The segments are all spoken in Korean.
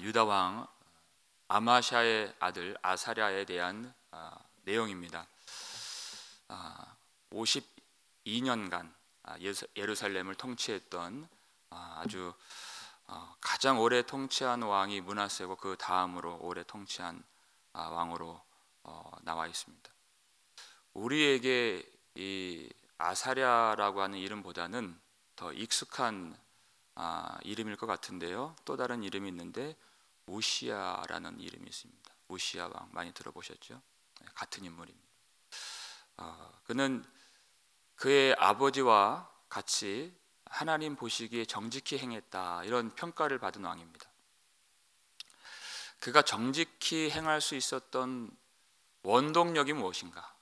유다 왕 아마샤의 아들 아사랴에 대한 내용입니다. 52년간 예루살렘을 통치했던 아주 가장 오래 통치한 왕이 므낫세고 그 다음으로 오래 통치한 왕으로 나와 있습니다. 우리에게 이 아사랴라고 하는 이름보다는 더 익숙한 이름일 것 같은데요. 또 다른 이름이 있는데 우시야라는 이름이 있습니다. 우시야 왕 많이 들어보셨죠? 같은 인물입니다. 그는 그의 아버지와 같이 하나님 보시기에 정직히 행했다, 이런 평가를 받은 왕입니다. 그가 정직히 행할 수 있었던 원동력이 무엇인가?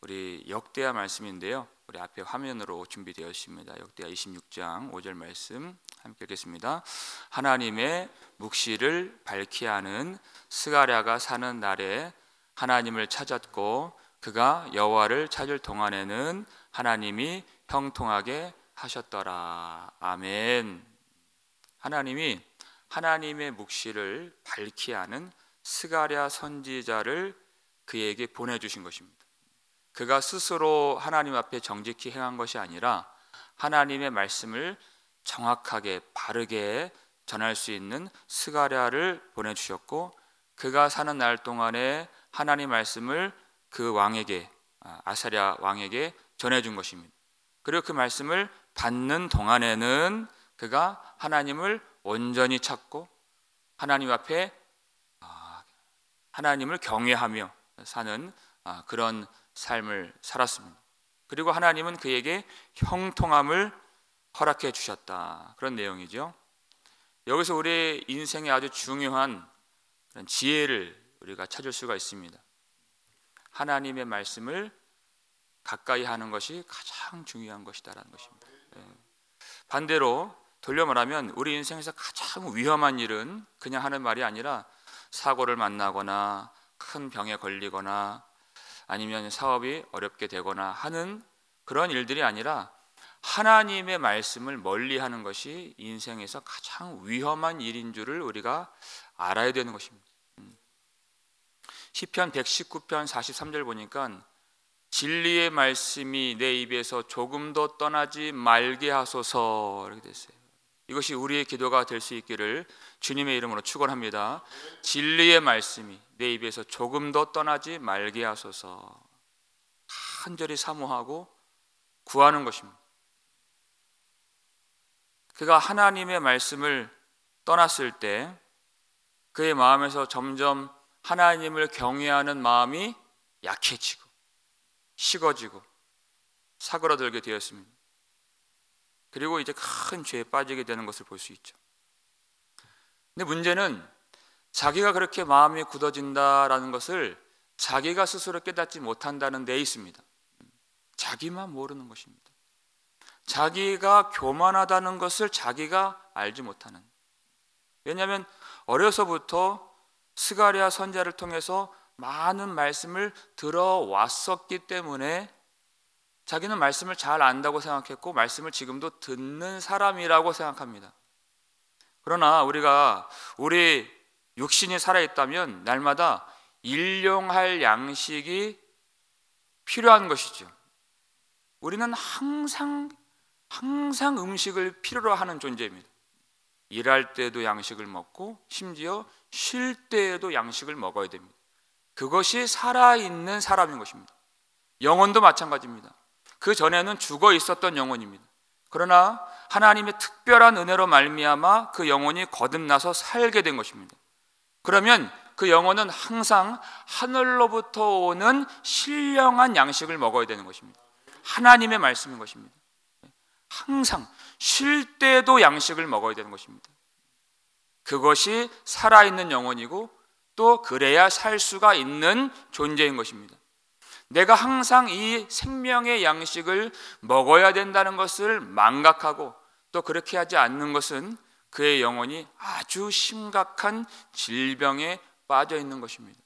우리 역대하 말씀인데요, 우리 앞에 화면으로 준비되어 있습니다. 역대하 26장 5절 말씀 함께 읽겠습니다. 하나님의 묵시를 밝히 하는 스가랴가 사는 날에 하나님을 찾았고 그가 여호와를 찾을 동안에는 하나님이 형통하게 하셨더라. 아멘. 하나님이 하나님의 묵시를 밝히 하는 스가랴 선지자를 그에게 보내주신 것입니다. 그가 스스로 하나님 앞에 정직히 행한 것이 아니라 하나님의 말씀을 정확하게 바르게 전할 수 있는 스가랴를 보내주셨고, 그가 사는 날 동안에 하나님 말씀을 그 왕에게, 아사랴 왕에게 전해준 것입니다. 그리고 그 말씀을 받는 동안에는 그가 하나님을 온전히 찾고 하나님 앞에 하나님을 경외하며 사는 그런 삶을 살았습니다. 그리고 하나님은 그에게 형통함을 허락해 주셨다, 그런 내용이죠. 여기서 우리의 인생에 아주 중요한 그런 지혜를 우리가 찾을 수가 있습니다. 하나님의 말씀을 가까이 하는 것이 가장 중요한 것이다라는 것입니다. 반대로 돌려 말하면 우리 인생에서 가장 위험한 일은 그냥 하는 말이 아니라 사고를 만나거나 큰 병에 걸리거나 아니면 사업이 어렵게 되거나 하는 그런 일들이 아니라 하나님의 말씀을 멀리하는 것이 인생에서 가장 위험한 일인 줄을 우리가 알아야 되는 것입니다. 시편 119편 43절 보니까 진리의 말씀이 내 입에서 조금도 떠나지 말게 하소서, 이렇게 됐어요. 이것이 우리의 기도가 될 수 있기를 주님의 이름으로 축원합니다. 진리의 말씀이 내 입에서 조금도 떠나지 말게 하소서, 간절히 사모하고 구하는 것입니다. 그가 하나님의 말씀을 떠났을 때 그의 마음에서 점점 하나님을 경외하는 마음이 약해지고 식어지고 사그라들게 되었습니다. 그리고 이제 큰 죄에 빠지게 되는 것을 볼 수 있죠. 근데 문제는 자기가 그렇게 마음이 굳어진다라는 것을 자기가 스스로 깨닫지 못한다는 데 있습니다. 자기만 모르는 것입니다. 자기가 교만하다는 것을 자기가 알지 못하는. 왜냐하면 어려서부터 스가랴 선지자를 통해서 많은 말씀을 들어왔었기 때문에 자기는 말씀을 잘 안다고 생각했고 말씀을 지금도 듣는 사람이라고 생각합니다. 그러나 우리 육신이 살아있다면 날마다 일용할 양식이 필요한 것이죠. 우리는 항상 음식을 필요로 하는 존재입니다. 일할 때도 양식을 먹고 심지어 쉴 때에도 양식을 먹어야 됩니다. 그것이 살아있는 사람인 것입니다. 영혼도 마찬가지입니다. 그 전에는 죽어 있었던 영혼입니다. 그러나 하나님의 특별한 은혜로 말미암아 그 영혼이 거듭나서 살게 된 것입니다. 그러면 그 영혼은 항상 하늘로부터 오는 신령한 양식을 먹어야 되는 것입니다. 하나님의 말씀인 것입니다. 항상 쉴 때도 양식을 먹어야 되는 것입니다. 그것이 살아있는 영혼이고 또 그래야 살 수가 있는 존재인 것입니다. 내가 항상 이 생명의 양식을 먹어야 된다는 것을 망각하고 또 그렇게 하지 않는 것은 그의 영혼이 아주 심각한 질병에 빠져 있는 것입니다.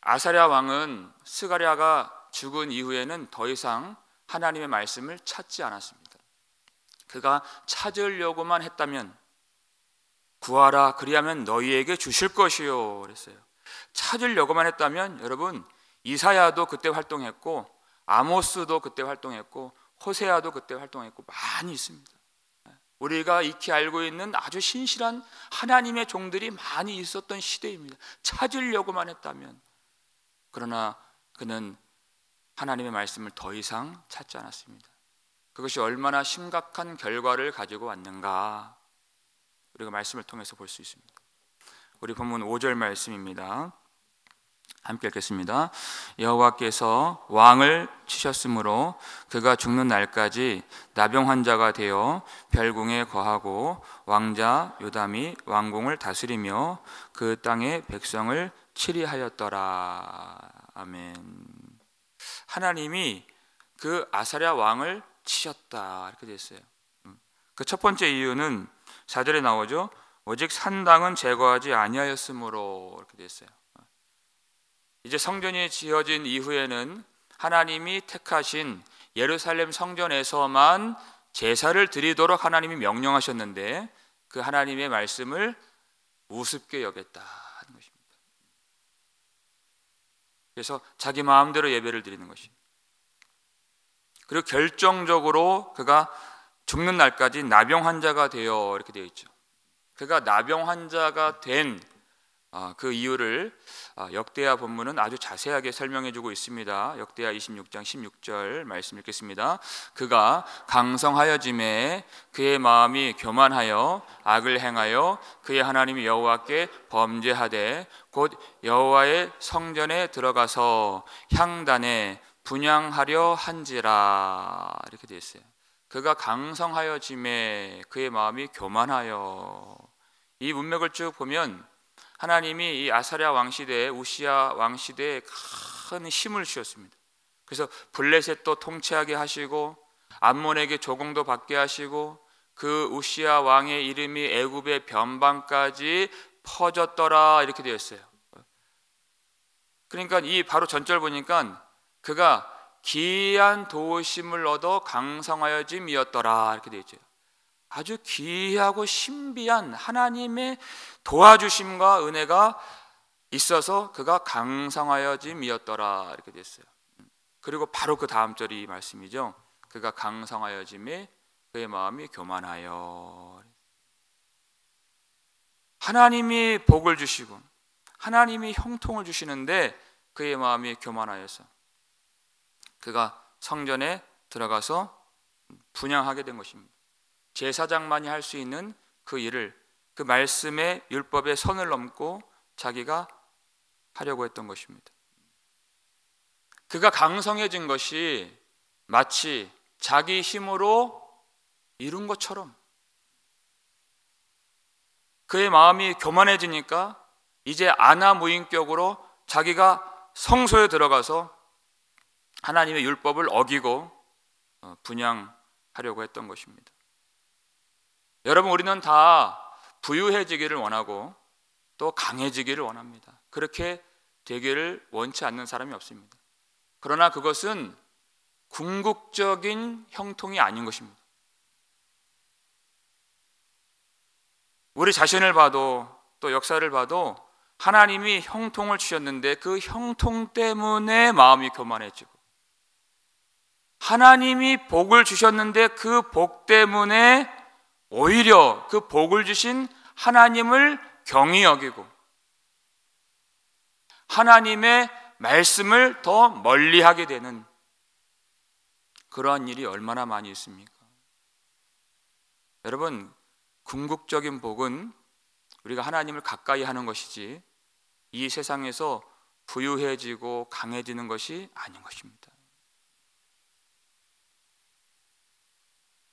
아사랴 왕은 스가랴가 죽은 이후에는 더 이상 하나님의 말씀을 찾지 않았습니다. 그가 찾으려고만 했다면 구하라 그리하면 너희에게 주실 것이요 그랬어요. 찾으려고만 했다면 여러분 이사야도 그때 활동했고 아모스도 그때 활동했고 호세아도 그때 활동했고 많이 있습니다. 우리가 익히 알고 있는 아주 신실한 하나님의 종들이 많이 있었던 시대입니다. 찾으려고만 했다면. 그러나 그는 하나님의 말씀을 더 이상 찾지 않았습니다. 그것이 얼마나 심각한 결과를 가지고 왔는가 우리가 말씀을 통해서 볼 수 있습니다. 우리 본문 5절 말씀입니다. 함께 읽겠습니다. 여호와께서 왕을 치셨으므로 그가 죽는 날까지 나병 환자가 되어 별궁에 거하고 왕자 요담이 왕궁을 다스리며 그 땅의 백성을 치리하였더라. 아멘. 하나님이 그 아사랴 왕을 치셨다 이렇게 되어 있어요. 그 첫 번째 이유는 4절에 나오죠. 오직 산당은 제거하지 아니하였으므로 이렇게 되어 있어요. 이제 성전이 지어진 이후에는 하나님이 택하신 예루살렘 성전에서만 제사를 드리도록 하나님이 명령하셨는데 그 하나님의 말씀을 우습게 여겼다 하는 것입니다. 그래서 자기 마음대로 예배를 드리는 것입니다. 그리고 결정적으로 그가 죽는 날까지 나병 환자가 되어 이렇게 되어 있죠. 그가 나병 환자가 된 그 이유를 역대하 본문은 아주 자세하게 설명해주고 있습니다. 역대하 26장 16절 말씀 읽겠습니다. 그가 강성하여짐에 그의 마음이 교만하여 악을 행하여 그의 하나님 여호와께 범죄하되 곧 여호와의 성전에 들어가서 향단에 분향하려 한지라 이렇게 되어 있어요. 그가 강성하여짐에 그의 마음이 교만하여. 이 문맥을 쭉 보면 하나님이 이 아사랴 왕시대에 우시야 왕시대에 큰 힘을 주셨습니다. 그래서 블레셋도 통치하게 하시고 암몬에게 조공도 받게 하시고 그 우시야 왕의 이름이 애굽의 변방까지 퍼졌더라 이렇게 되어 있어요. 그러니까 이 바로 전절 보니까 그가 기이한 도우심을 얻어 강성하여짐이었더라 이렇게 되어 있죠. 아주 기이하고 신비한 하나님의 도와주심과 은혜가 있어서 그가 강성하여짐이었더라 이렇게 됐어요. 그리고 바로 그 다음 절이 말씀이죠. 그가 강성하여짐에 그의 마음이 교만하여. 하나님이 복을 주시고 하나님이 형통을 주시는데 그의 마음이 교만하여서 그가 성전에 들어가서 분향하게 된 것입니다. 제사장만이 할 수 있는 그 일을 그 말씀의 율법의 선을 넘고 자기가 하려고 했던 것입니다. 그가 강성해진 것이 마치 자기 힘으로 이룬 것처럼 그의 마음이 교만해지니까 이제 안하무인격으로 자기가 성소에 들어가서 하나님의 율법을 어기고 분향하려고 했던 것입니다. 여러분, 우리는 다 부유해지기를 원하고 또 강해지기를 원합니다. 그렇게 되기를 원치 않는 사람이 없습니다. 그러나 그것은 궁극적인 형통이 아닌 것입니다. 우리 자신을 봐도 또 역사를 봐도 하나님이 형통을 주셨는데 그 형통 때문에 마음이 교만해지고, 하나님이 복을 주셨는데 그 복 때문에 오히려 그 복을 주신 하나님을 경히 여기고 하나님의 말씀을 더 멀리하게 되는 그러한 일이 얼마나 많이 있습니까? 여러분, 궁극적인 복은 우리가 하나님을 가까이 하는 것이지 이 세상에서 부유해지고 강해지는 것이 아닌 것입니다.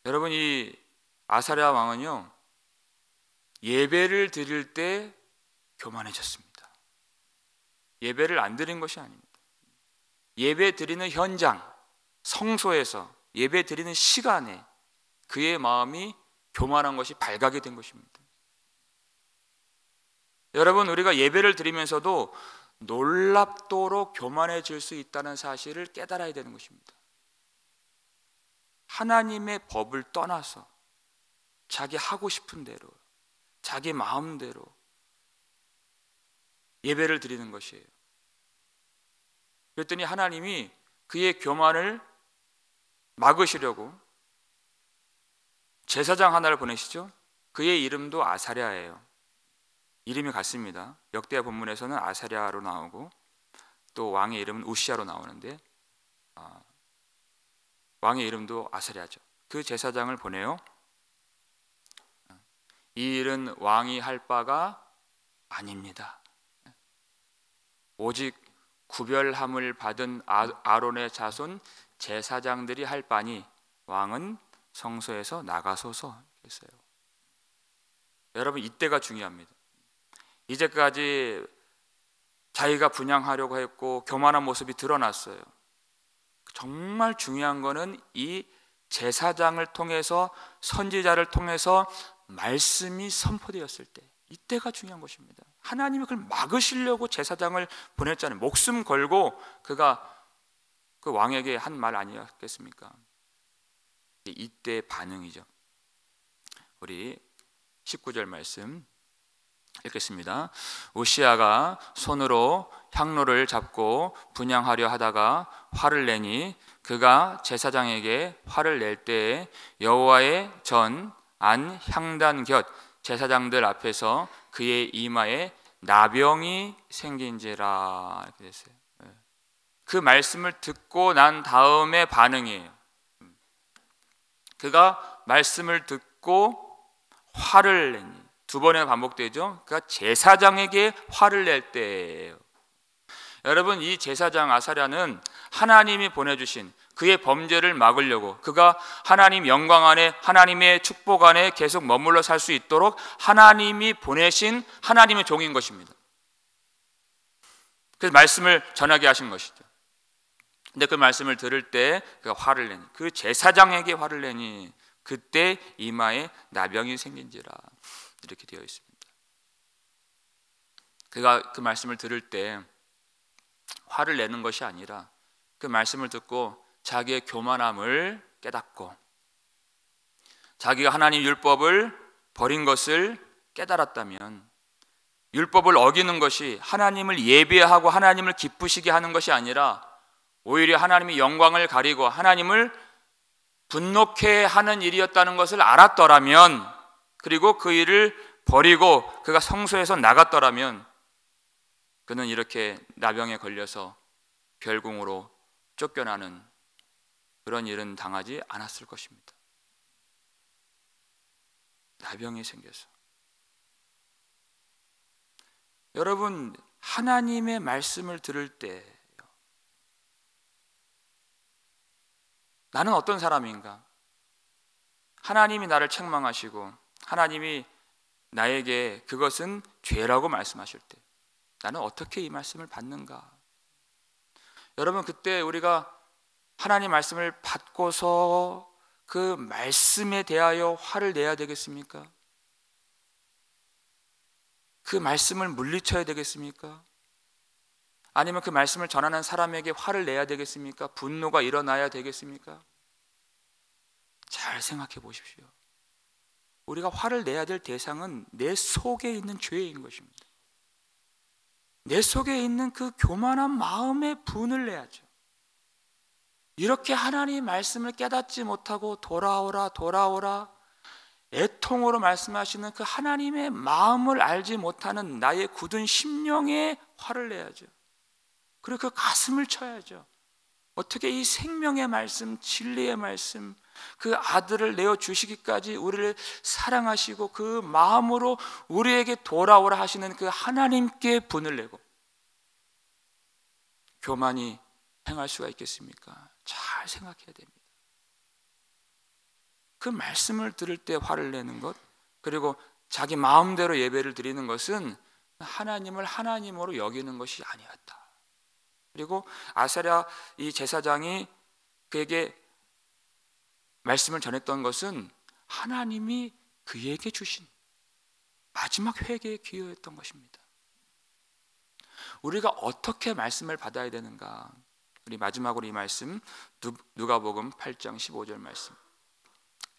여러분, 이 아사랴 왕은요, 예배를 드릴 때 교만해졌습니다. 예배를 안 드린 것이 아닙니다. 예배 드리는 현장, 성소에서 예배 드리는 시간에 그의 마음이 교만한 것이 발각이 된 것입니다. 여러분, 우리가 예배를 드리면서도 놀랍도록 교만해질 수 있다는 사실을 깨달아야 되는 것입니다. 하나님의 법을 떠나서 자기 하고 싶은 대로, 자기 마음대로 예배를 드리는 것이에요. 그랬더니 하나님이 그의 교만을 막으시려고 제사장 하나를 보내시죠. 그의 이름도 아사랴예요. 이름이 같습니다. 역대하 본문에서는 아사랴로 나오고 또 왕의 이름은 우시야로 나오는데 왕의 이름도 아사랴죠. 그 제사장을 보내요. 이 일은 왕이 할 바가 아닙니다. 오직 구별함을 받은 아론의 자손 제사장들이 할 바니 왕은 성소에서 나가소서 했어요. 여러분, 이때가 중요합니다. 이제까지 자기가 분향하려고 했고 교만한 모습이 드러났어요. 정말 중요한 거는 이 제사장을 통해서, 선지자를 통해서 말씀이 선포되었을 때, 이때가 중요한 것입니다. 하나님이 그걸 막으시려고 제사장을 보냈잖아요. 목숨 걸고 그가 그 왕에게 한 말 아니었겠습니까? 이때 반응이죠. 우리 19절 말씀 읽겠습니다. 우시야가 손으로 향로를 잡고 분향하려 하다가 화를 내니 그가 제사장에게 화를 낼 때에 여호와의 전 안 향단 곁 제사장들 앞에서 그의 이마에 나병이 생긴지라, 이렇게 됐어요. 그 말씀을 듣고 난 다음에 반응이에요. 그가 말씀을 듣고 화를 내니, 두 번이나 반복되죠. 그러니까 제사장에게 화를 낼 때예요. 여러분, 이 제사장 아사랴는 하나님이 보내주신 그의 범죄를 막으려고, 그가 하나님 영광 안에, 하나님의 축복 안에 계속 머물러 살 수 있도록 하나님이 보내신 하나님의 종인 것입니다. 그래서 말씀을 전하게 하신 것이죠. 근데 그 말씀을 들을 때 그가 화를 내니, 그 제사장에게 화를 내니 그때 이마에 나병이 생긴지라, 이렇게 되어 있습니다. 그가 그 말씀을 들을 때 화를 내는 것이 아니라 그 말씀을 듣고 자기의 교만함을 깨닫고 자기가 하나님 율법을 버린 것을 깨달았다면, 율법을 어기는 것이 하나님을 예배하고 하나님을 기쁘시게 하는 것이 아니라 오히려 하나님의 영광을 가리고 하나님을 분노케 하는 일이었다는 것을 알았더라면, 그리고 그 일을 버리고 그가 성소에서 나갔더라면 그는 이렇게 나병에 걸려서 별궁으로 쫓겨나는 그런 일은 당하지 않았을 것입니다. 나병이 생겨서. 여러분, 하나님의 말씀을 들을 때 나는 어떤 사람인가? 하나님이 나를 책망하시고 하나님이 나에게 그것은 죄라고 말씀하실 때 나는 어떻게 이 말씀을 받는가? 여러분, 그때 우리가 하나님 말씀을 받고서 그 말씀에 대하여 화를 내야 되겠습니까? 그 말씀을 물리쳐야 되겠습니까? 아니면 그 말씀을 전하는 사람에게 화를 내야 되겠습니까? 분노가 일어나야 되겠습니까? 잘 생각해 보십시오. 우리가 화를 내야 될 대상은 내 속에 있는 죄인 것입니다. 내 속에 있는 그 교만한 마음의 분을 내야죠. 이렇게 하나님의 말씀을 깨닫지 못하고 돌아오라 애통으로 말씀하시는 그 하나님의 마음을 알지 못하는 나의 굳은 심령에 화를 내야죠. 그리고 그 가슴을 쳐야죠. 어떻게 이 생명의 말씀, 진리의 말씀, 그 아들을 내어주시기까지 우리를 사랑하시고 그 마음으로 우리에게 돌아오라 하시는 그 하나님께 분을 내고 교만이 행할 수가 있겠습니까? 잘 생각해야 됩니다. 그 말씀을 들을 때 화를 내는 것, 그리고 자기 마음대로 예배를 드리는 것은 하나님을 하나님으로 여기는 것이 아니었다. 그리고 아사랴 이 제사장이 그에게 말씀을 전했던 것은 하나님이 그에게 주신 마지막 회개의 기회였던 것입니다. 우리가 어떻게 말씀을 받아야 되는가? 우리 마지막으로 이 말씀 누가복음 8장 15절 말씀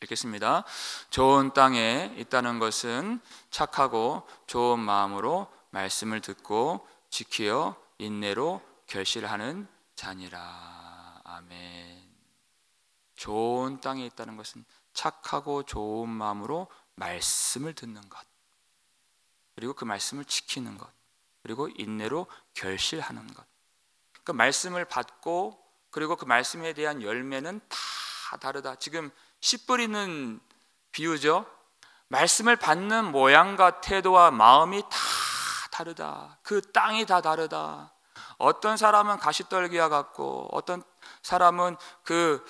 읽겠습니다. 좋은 땅에 있다는 것은 착하고 좋은 마음으로 말씀을 듣고 지키어 인내로 결실하는 자니라. 아멘. 좋은 땅에 있다는 것은 착하고 좋은 마음으로 말씀을 듣는 것, 그리고 그 말씀을 지키는 것, 그리고 인내로 결실하는 것. 그 말씀을 받고 그리고 그 말씀에 대한 열매는 다 다르다. 지금 씨 뿌리는 비유죠. 말씀을 받는 모양과 태도와 마음이 다 다르다. 그 땅이 다 다르다. 어떤 사람은 가시떨기와 같고, 어떤 사람은 그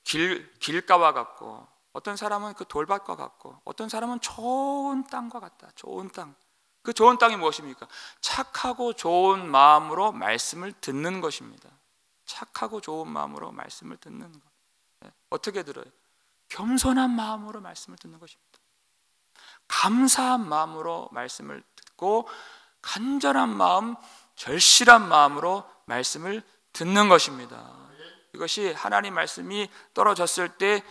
길가와 같고, 어떤 사람은 그 돌밭과 같고, 어떤 사람은 좋은 땅과 같다. 좋은 땅. 그 좋은 땅이 무엇입니까? 착하고 좋은 마음으로 말씀을 듣는 것입니다. 착하고 좋은 마음으로 말씀을 듣는 것. 어떻게 들어요? 겸손한 마음으로 말씀을 듣는 것입니다. 감사한 마음으로 말씀을 듣고 간절한 마음, 절실한 마음으로 말씀을 듣는 것입니다. 이것이 하나님 말씀이 떨어졌을 때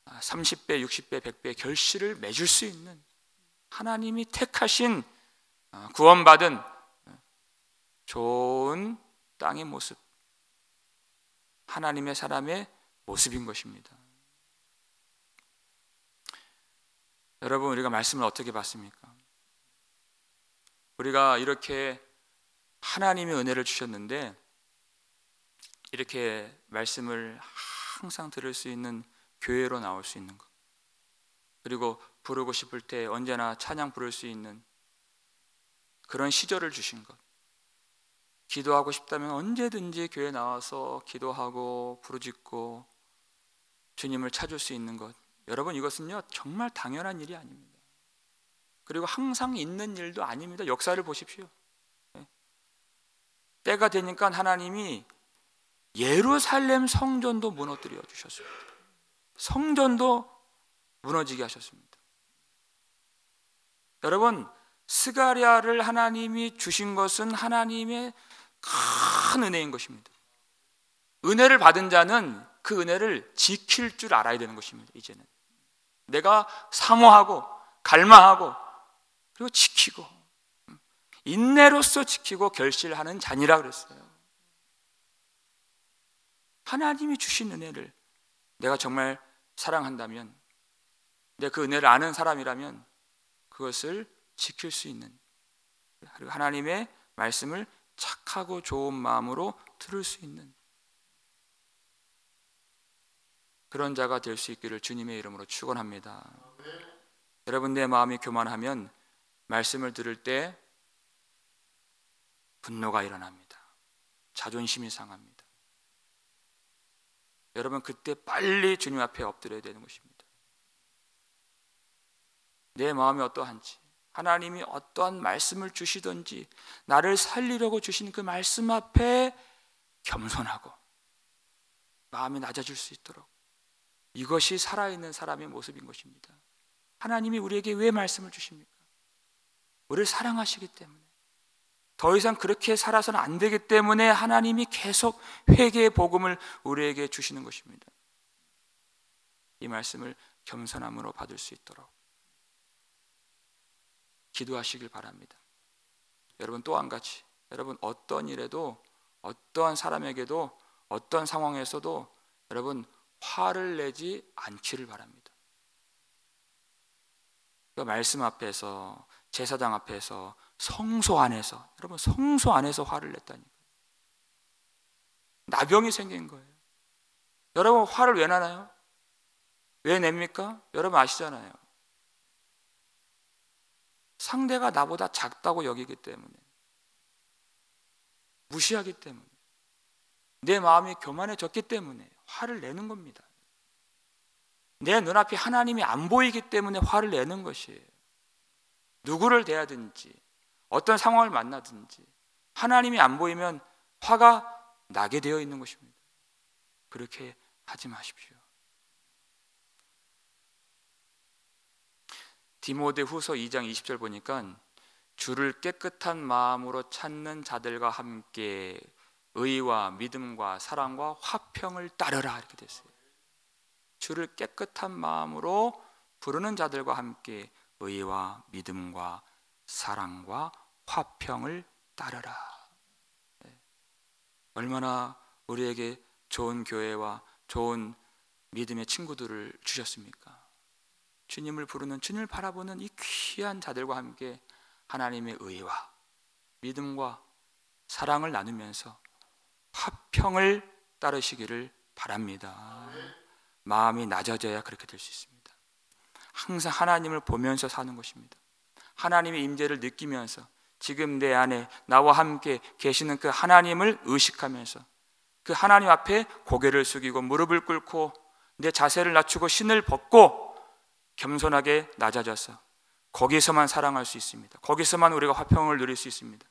30배, 60배, 100배 결실을 맺을 수 있는 하나님이 택하신 구원받은 좋은 땅의 모습, 하나님의 사람의 모습인 것입니다. 여러분, 우리가 말씀을 어떻게 받습니까? 우리가 이렇게 하나님의 은혜를 주셨는데 이렇게 말씀을 항상 들을 수 있는 교회로 나올 수 있는 것, 그리고 부르고 싶을 때 언제나 찬양 부를 수 있는 그런 시절을 주신 것, 기도하고 싶다면 언제든지 교회 나와서 기도하고 부르짖고 주님을 찾을 수 있는 것, 여러분, 이것은요 정말 당연한 일이 아닙니다. 그리고 항상 있는 일도 아닙니다. 역사를 보십시오. 때가 되니까 하나님이 예루살렘 성전도 무너뜨려 주셨습니다. 성전도 무너지게 하셨습니다. 여러분, 스가랴를 하나님이 주신 것은 하나님의 큰 은혜인 것입니다. 은혜를 받은 자는 그 은혜를 지킬 줄 알아야 되는 것입니다. 이제는 내가 사모하고 갈망하고 그리고 지키고 인내로서 지키고 결실하는 자니라 그랬어요. 하나님이 주신 은혜를 내가 정말 사랑한다면, 내가 그 은혜를 아는 사람이라면 그것을 지킬 수 있는, 그리고 하나님의 말씀을 착하고 좋은 마음으로 들을 수 있는 그런 자가 될 수 있기를 주님의 이름으로 축원합니다. 여러분, 내 마음이 교만하면 말씀을 들을 때 분노가 일어납니다. 자존심이 상합니다. 여러분, 그때 빨리 주님 앞에 엎드려야 되는 것입니다. 내 마음이 어떠한지, 하나님이 어떠한 말씀을 주시든지 나를 살리려고 주신 그 말씀 앞에 겸손하고 마음이 낮아질 수 있도록, 이것이 살아있는 사람의 모습인 것입니다. 하나님이 우리에게 왜 말씀을 주십니까? 우리를 사랑하시기 때문에, 더 이상 그렇게 살아서는 안 되기 때문에 하나님이 계속 회개의 복음을 우리에게 주시는 것입니다. 이 말씀을 겸손함으로 받을 수 있도록 기도하시길 바랍니다. 여러분, 또 한 가지, 여러분, 어떤 일에도, 어떠한 사람에게도, 어떤 상황에서도 여러분 화를 내지 않기를 바랍니다. 그 말씀 앞에서, 제사장 앞에서, 성소 안에서, 여러분 성소 안에서 화를 냈다니까요. 나병이 생긴 거예요. 여러분, 화를 왜 나나요? 왜 냅니까? 여러분 아시잖아요. 상대가 나보다 작다고 여기기 때문에, 무시하기 때문에, 내 마음이 교만해졌기 때문에 화를 내는 겁니다. 내 눈앞에 하나님이 안 보이기 때문에 화를 내는 것이에요. 누구를 대하든지 어떤 상황을 만나든지 하나님이 안 보이면 화가 나게 되어 있는 것입니다. 그렇게 하지 마십시오. 디모데후서 2장 20절 보니까 주를 깨끗한 마음으로 찾는 자들과 함께 의와 믿음과 사랑과 화평을 따르라, 이렇게 됐어요. 주를 깨끗한 마음으로 부르는 자들과 함께 의와 믿음과 사랑과 화평을 따르라. 얼마나 우리에게 좋은 교회와 좋은 믿음의 친구들을 주셨습니까? 주님을 부르는, 주님을 바라보는 이 귀한 자들과 함께 하나님의 의와 믿음과 사랑을 나누면서 화평을 따르시기를 바랍니다. 마음이 낮아져야 그렇게 될 수 있습니다. 항상 하나님을 보면서 사는 것입니다. 하나님의 임재를 느끼면서 지금 내 안에 나와 함께 계시는 그 하나님을 의식하면서 그 하나님 앞에 고개를 숙이고 무릎을 꿇고 내 자세를 낮추고 신을 벗고 겸손하게 낮아져서 거기서만 사랑할 수 있습니다. 거기서만 우리가 화평을 누릴 수 있습니다.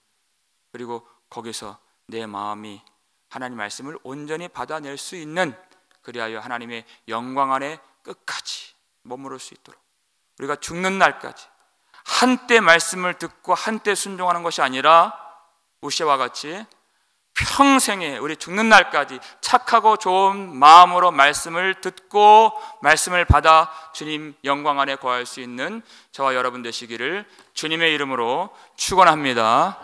그리고 거기서 내 마음이 하나님 말씀을 온전히 받아낼 수 있는, 그리하여 하나님의 영광 안에 끝까지 머무를 수 있도록 우리가 죽는 날까지 한때 말씀을 듣고 한때 순종하는 것이 아니라 우시아와 같이 평생에 우리 죽는 날까지 착하고 좋은 마음으로 말씀을 듣고 말씀을 받아 주님 영광 안에 거할 수 있는 저와 여러분 되시기를 주님의 이름으로 축원합니다.